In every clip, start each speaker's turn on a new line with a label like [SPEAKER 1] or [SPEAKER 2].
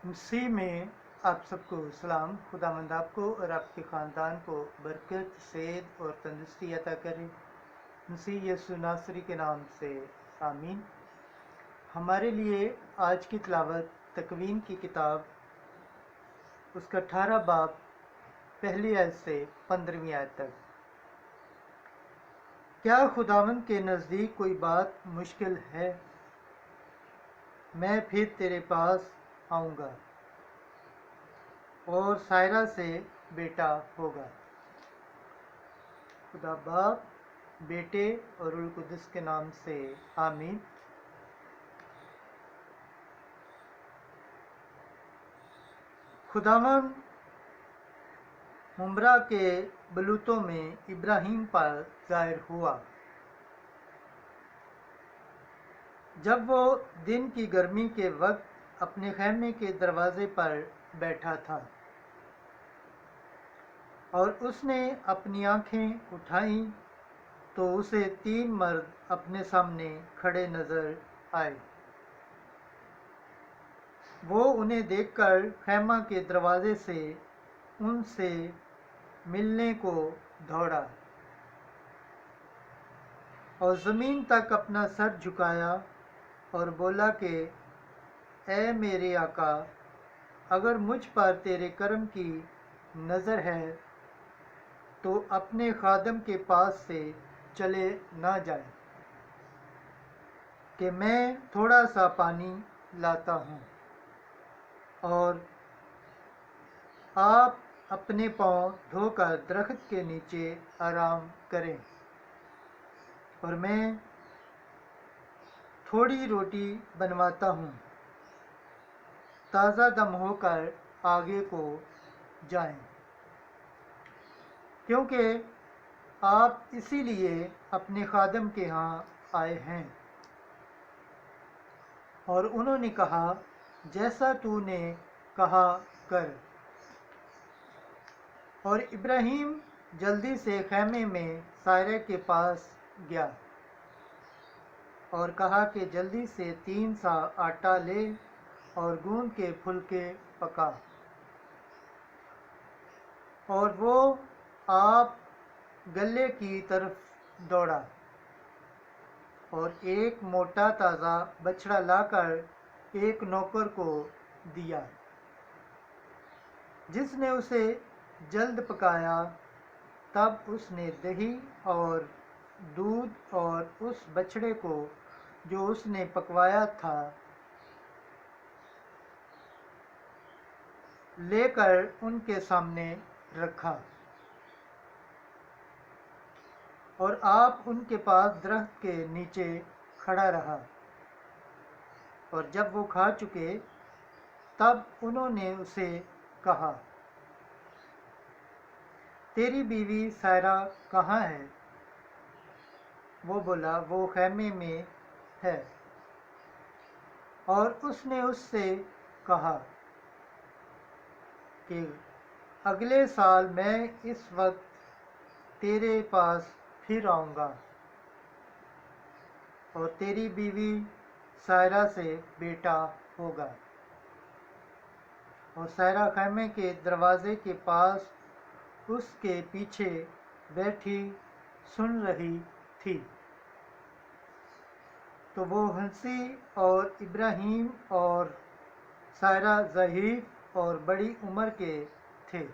[SPEAKER 1] مسیح میں آپ سب کو سلام۔ خداوند آپ کو اور آپ کے خاندان کو برکت، صحت اور تندرستی عطا کرے۔ مسیح یسوع ناصری کے نام سے آمین۔ ہمارے لیے آج کی تلاوت تکوین کی کتاب اس کا 18 باب پہلی آیت سے 15ویں آیت تک۔ کیا خداوند کے نزدیک کوئی بات مشکل ہے؟ میں پھر تیرے پاس آؤں گا اور سائرہ سے بیٹا ہوگا۔ خدا باپ، بیٹے اور روح القدس کے نام سے آمین۔ خداوند ممبرا کے بلوتوں میں ابراہیم پر ظاہر ہوا جب وہ دن کی گرمی کے وقت اپنے خیمے کے دروازے پر بیٹھا تھا، اور اس نے اپنی آنکھیں اٹھائیں تو اسے 3 مرد اپنے سامنے کھڑے نظر آئے۔ وہ انہیں دیکھ کر خیمہ کے دروازے سے ان سے ملنے کو دوڑا اور زمین تک اپنا سر جھکایا اور بولا کہ اے میرے آقا، اگر مجھ پر تیرے کرم کی نظر ہے تو اپنے خادم کے پاس سے چلے نہ جائے کہ میں تھوڑا سا پانی لاتا ہوں، اور آپ اپنے پاؤں دھو کر درخت کے نیچے آرام کریں، اور میں تھوڑی روٹی بنواتا ہوں، تازہ دم ہو کر آگے کو جائیں، کیونکہ آپ اسی لیے اپنے خادم کے ہاں آئے ہیں۔ اور انہوں نے کہا، جیسا تو نے کہا کر۔ اور ابراہیم جلدی سے خیمے میں سائرہ کے پاس گیا اور کہا کہ جلدی سے 3 سا آٹا لے اور گوندھ کے پھلکے پکا۔ اور وہ آپ گلے کی طرف دوڑا اور ایک موٹا تازہ بچڑا لا کر ایک نوکر کو دیا، جس نے اسے جلد پکایا۔ تب اس نے دہی اور دودھ اور اس بچڑے کو جو اس نے پکوایا تھا لے کر ان کے سامنے رکھا، اور آپ ان کے پاس درخت کے نیچے کھڑا رہا۔ اور جب وہ کھا چکے تب انہوں نے اسے کہا، تیری بیوی سائرہ کہاں ہے؟ وہ بولا، وہ خیمے میں ہے۔ اور اس نے اس سے کہا کہ اگلے سال میں اس وقت تیرے پاس پھر آؤں گا اور تیری بیوی سائرہ سے بیٹا ہوگا۔ اور سائرہ خیمے کے دروازے کے پاس اس کے پیچھے بیٹھی سن رہی تھی۔ تو وہ ہنسی، اور ابراہیم اور سائرہ ضعیف اور بڑی عمر کے تھے،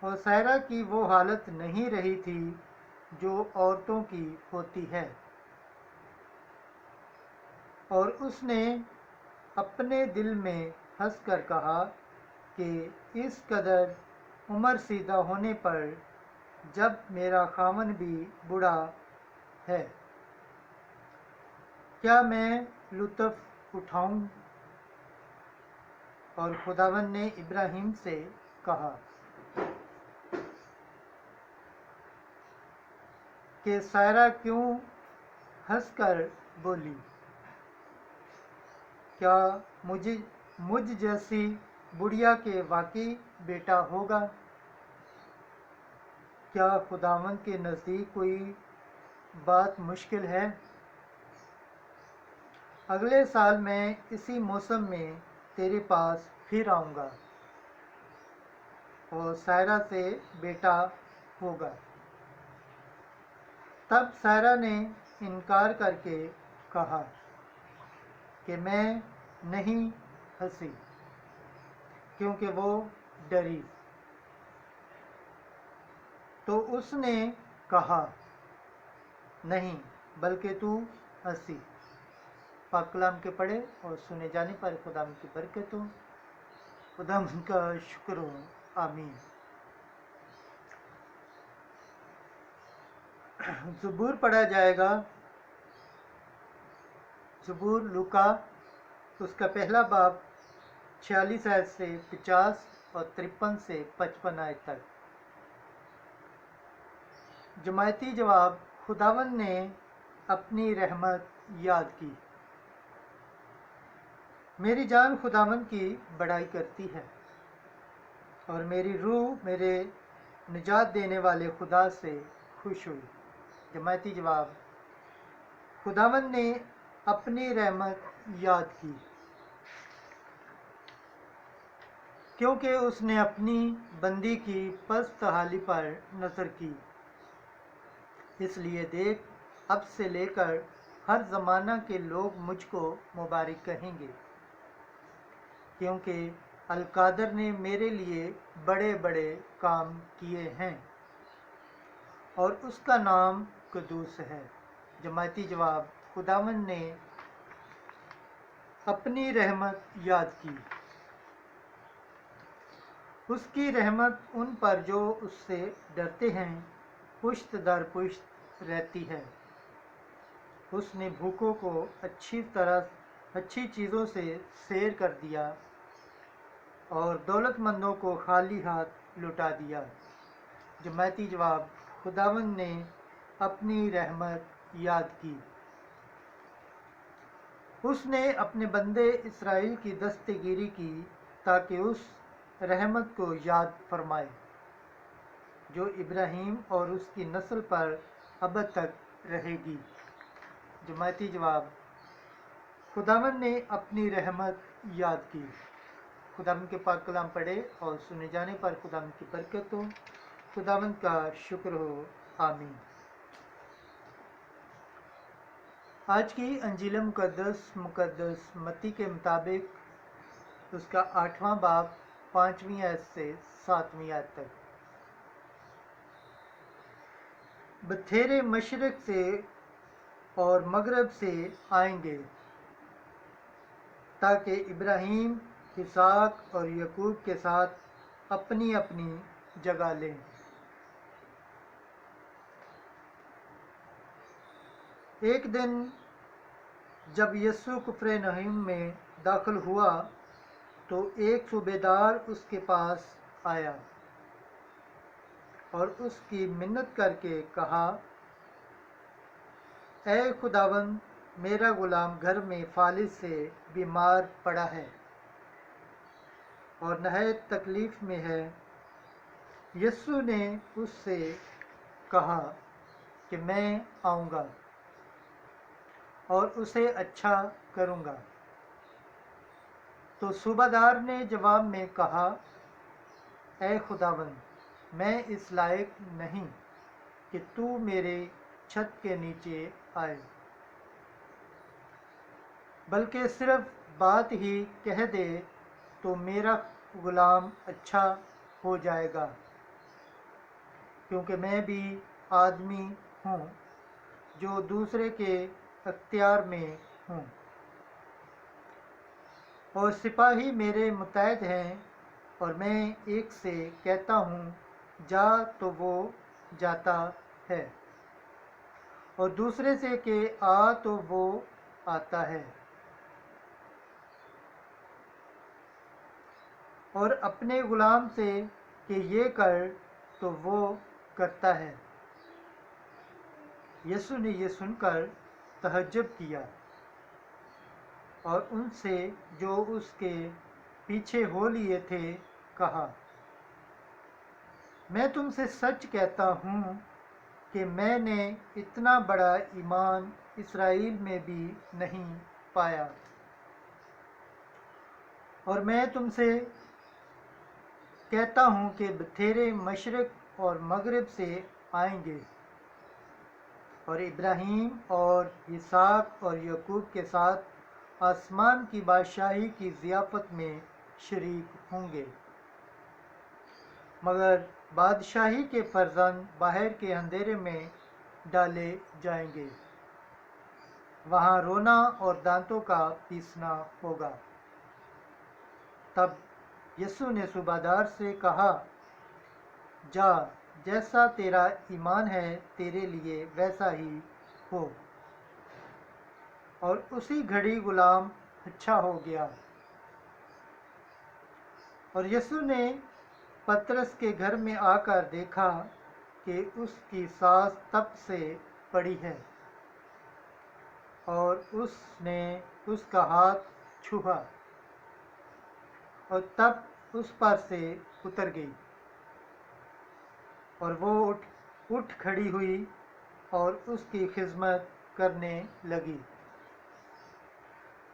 [SPEAKER 1] اور سائرہ کی وہ حالت نہیں رہی تھی جو عورتوں کی ہوتی ہے، اور اس نے اپنے دل میں ہنس کر کہا کہ اس قدر عمر رسیدہ ہونے پر جب میرا خاوند بھی بوڑھا ہے، کیا میں لطف اٹھاؤں؟ اور خداوند نے ابراہیم سے کہا کہ سائرہ کیوں ہنس کر بولی؟ کیا مجھ جیسی بڑھیا کے واقعی بیٹا ہوگا؟ کیا خداوند کے نزدیک کوئی بات مشکل ہے؟ اگلے سال میں اسی موسم میں تیرے پاس پھر آؤں گا اور سائرہ سے بیٹا ہوگا۔ تب سائرہ نے انکار کر کے کہا کہ میں نہیں ہنسی، کیونکہ وہ ڈری۔ تو اس نے کہا نہیں، بلکہ تو ہنسی۔ پاک کلام کے پڑھے اور سنے جانے پر خدا کی برکت ہو، خدا کا شکر ہو، آمین۔ زبور پڑھا جائے گا، زبور لوکا، اس کا پہلا باب 46 آیت سے 50 اور 53 سے 55 آیت تک۔ جماعتی جواب: خداوند نے اپنی رحمت یاد کی۔ میری جان خداوند کی بڑائی کرتی ہے، اور میری روح میرے نجات دینے والے خدا سے خوش ہوئی۔ جماعتی جواب: خداوند نے اپنی رحمت یاد کی، کیونکہ اس نے اپنی بندی کی پست حالی پر نظر کی۔ اس لیے دیکھ، اب سے لے کر ہر زمانہ کے لوگ مجھ کو مبارک کہیں گے، کیونکہ القادر نے میرے لیے بڑے بڑے کام کیے ہیں، اور اس کا نام قدوس ہے۔ جماعتی جواب: خداوند نے اپنی رحمت یاد کی۔ اس کی رحمت ان پر جو اس سے ڈرتے ہیں پشت در پشت رہتی ہے۔ اس نے بھوکوں کو اچھی چیزوں سے سیر کر دیا، اور دولت مندوں کو خالی ہاتھ لوٹا دیا۔ جماعتی جواب: خداوند نے اپنی رحمت یاد کی۔ اس نے اپنے بندے اسرائیل کی دستگیری کی، تاکہ اس رحمت کو یاد فرمائے جو ابراہیم اور اس کی نسل پر ابد تک رہے گی۔ جماعتی جواب: خداوند نے اپنی رحمت یاد کی۔ خداوند کے پاک کلام پڑھے اور سنے جانے پر خداوند کی برکت ہو، خداوند کا شکر ہو، آمین۔ آج کی انجیل مقدس متی کے مطابق اس کا 8واں باب 5ویں آیت سے 7ویں آیت تک۔ بتھیرے مشرق سے اور مغرب سے آئیں گے، تاکہ ابراہیم، اسحاق اور یعقوب کے ساتھ اپنی اپنی جگہ لیں۔ ایک دن جب یسوع کفرنہوم میں داخل ہوا تو ایک صوبے دار اس کے پاس آیا اور اس کی منت کر کے کہا، اے خداوند، میرا غلام گھر میں فالج سے بیمار پڑا ہے اور نہایت تکلیف میں ہے۔ یسوع نے اس سے کہا کہ میں آؤں گا اور اسے اچھا کروں گا۔ تو صوبہ دار نے جواب میں کہا، اے خداوند، میں اس لائق نہیں کہ تو میرے چھت کے نیچے آئے، بلکہ صرف بات ہی کہہ دے تو میرا غلام اچھا ہو جائے گا، کیونکہ میں بھی آدمی ہوں جو دوسرے کے اختیار میں ہوں، اور سپاہی میرے متحد ہیں، اور میں ایک سے کہتا ہوں جا تو وہ جاتا ہے، اور دوسرے سے کہ آ تو وہ آتا ہے، اور اپنے غلام سے کہ یہ کر تو وہ کرتا ہے۔ یسوع نے یہ سن کر تعجب کیا، اور ان سے جو اس کے پیچھے ہو لیے تھے کہا، میں تم سے سچ کہتا ہوں کہ میں نے اتنا بڑا ایمان اسرائیل میں بھی نہیں پایا، اور میں تم سے کہتا ہوں کہ بتھیرے مشرق اور مغرب سے آئیں گے اور ابراہیم اور اسحاق اور یعقوب کے ساتھ آسمان کی بادشاہی کی ضیافت میں شریک ہوں گے، مگر بادشاہی کے فرزند باہر کے اندھیرے میں ڈالے جائیں گے، وہاں رونا اور دانتوں کا پیسنا ہوگا۔ تب یسوع نے صوبادار سے کہا، جا، جیسا تیرا ایمان ہے تیرے لیے ویسا ہی ہو، اور اسی گھڑی غلام اچھا ہو گیا۔ اور یسوع نے پترس کے گھر میں آ کر دیکھا کہ اس کی ساس تپ سے پڑی ہے، اور اس نے اس کا ہاتھ چھوا، اور تپ اس پر سے اتر گئی، اور وہ اٹھ کھڑی ہوئی اور اس کی خدمت کرنے لگی۔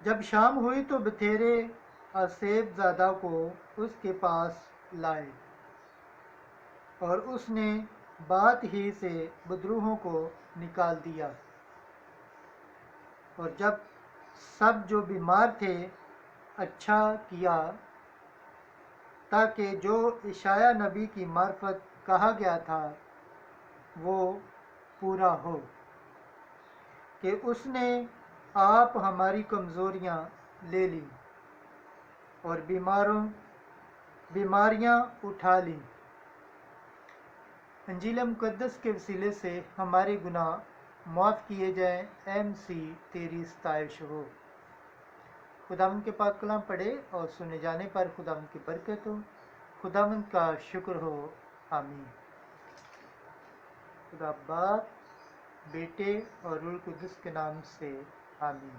[SPEAKER 1] جب شام ہوئی تو بتھیرے اسیب زادہ کو اس کے پاس لائے، اور اس نے بات ہی سے بدروحوں کو نکال دیا، اور جب سب جو بیمار تھے اچھا کیا، تاکہ جو اشعیاء نبی کی معرفت کہا گیا تھا وہ پورا ہو، کہ اس نے آپ ہماری کمزوریاں لے لیں اور بیماریاں اٹھا لیں۔ انجیل مقدس کے وسیلے سے ہمارے گناہ معاف کیے جائیں۔ اے مسیح تیری ستائش ہو۔ خداوند کے پاک کلام پڑھے اور سنے جانے پر خداوند کی برکت ہو، خداوند کا شکر ہو۔ آمین۔ خدا باپ، بیٹے اور روح القدس کے نام سے آمین۔